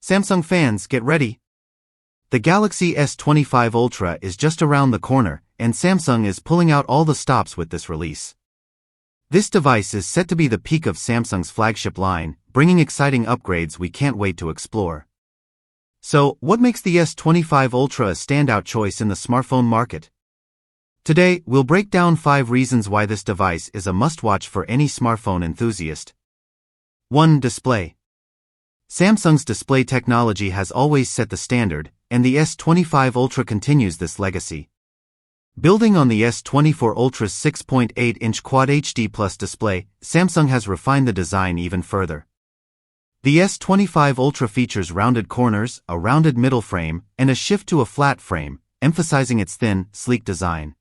Samsung fans, get ready. The Galaxy S25 Ultra is just around the corner, and Samsung is pulling out all the stops with this release. This device is set to be the peak of Samsung's flagship line, bringing exciting upgrades we can't wait to explore. So, what makes the S25 Ultra a standout choice in the smartphone market? Today, we'll break down 5 reasons why this device is a must-watch for any smartphone enthusiast. 1. Display. Samsung's display technology has always set the standard, and the S25 Ultra continues this legacy. Building on the S24 Ultra's 6.8-inch Quad HD Plus display, Samsung has refined the design even further. The S25 Ultra features rounded corners, a rounded middle frame, and a shift to a flat frame, emphasizing its thin, sleek design.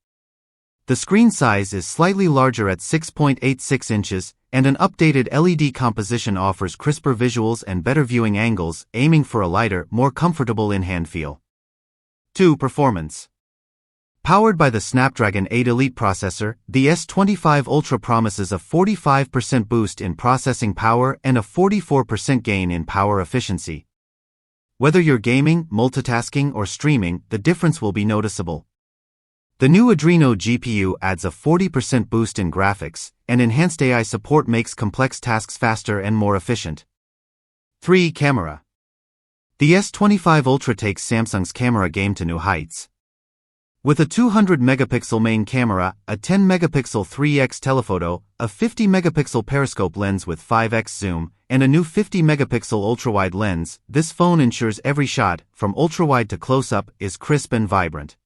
The screen size is slightly larger at 6.86 inches, and an updated LED composition offers crisper visuals and better viewing angles, aiming for a lighter, more comfortable in-hand feel. 2. Performance. Powered by the Snapdragon 8 Elite processor, the S25 Ultra promises a 45% boost in processing power and a 44% gain in power efficiency. Whether you're gaming, multitasking, or streaming, the difference will be noticeable. The new Adreno GPU adds a 40% boost in graphics, and enhanced AI support makes complex tasks faster and more efficient. 3. Camera. The S25 Ultra takes Samsung's camera game to new heights. With a 200-megapixel main camera, a 10-megapixel 3x telephoto, a 50-megapixel periscope lens with 5x zoom, and a new 50-megapixel ultrawide lens, this phone ensures every shot, from ultrawide to close-up, is crisp and vibrant.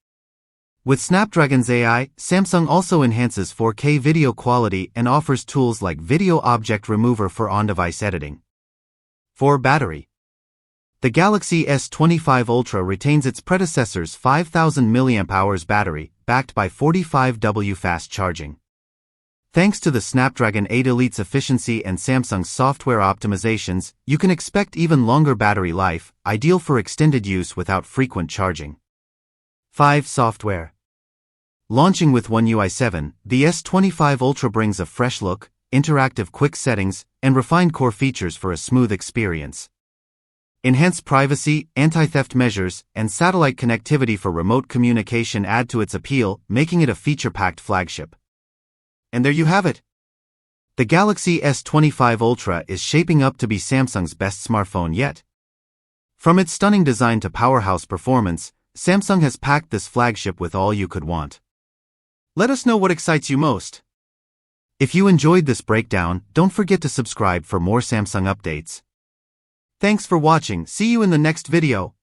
With Snapdragon's AI, Samsung also enhances 4K video quality and offers tools like Video Object Remover for on-device editing. 4. Battery. The Galaxy S25 Ultra retains its predecessor's 5000 mAh battery, backed by 45W fast charging. Thanks to the Snapdragon 8 Elite's efficiency and Samsung's software optimizations, you can expect even longer battery life, ideal for extended use without frequent charging. 5. Software. Launching with One UI 7, the S25 Ultra brings a fresh look, interactive quick settings, and refined core features for a smooth experience. Enhanced privacy, anti-theft measures, and satellite connectivity for remote communication add to its appeal, making it a feature-packed flagship. And there you have it. The Galaxy S25 Ultra is shaping up to be Samsung's best smartphone yet. From its stunning design to powerhouse performance, Samsung has packed this flagship with all you could want. Let us know what excites you most. If you enjoyed this breakdown, don't forget to subscribe for more Samsung updates. Thanks for watching. See you in the next video.